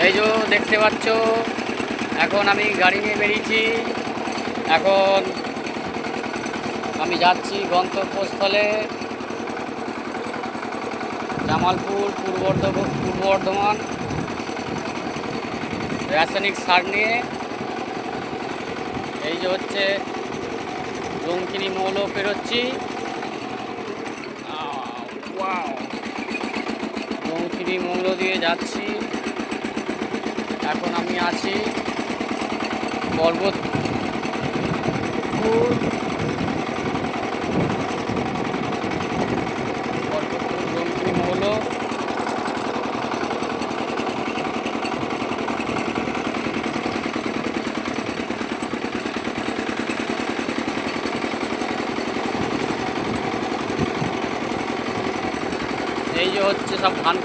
এই যে দেখতে পাচ্ছ, এখন আমি গাড়ি নিয়ে বেরিয়েছি। এখন আমি যাচ্ছি গন্তব্যস্থলে জামালপুর, পূর্ব বর্ধমান। রাসায়নিক সার নিয়ে এই যে হচ্ছে লঙ্কিনী মৌল পেরোচ্ছি। লঙ্কিনী মৌল দিয়ে যাচ্ছি। এখন আমি আছি পর্বতপুর লঙ্কিনী মৌল। এই যে হচ্ছে সব ধান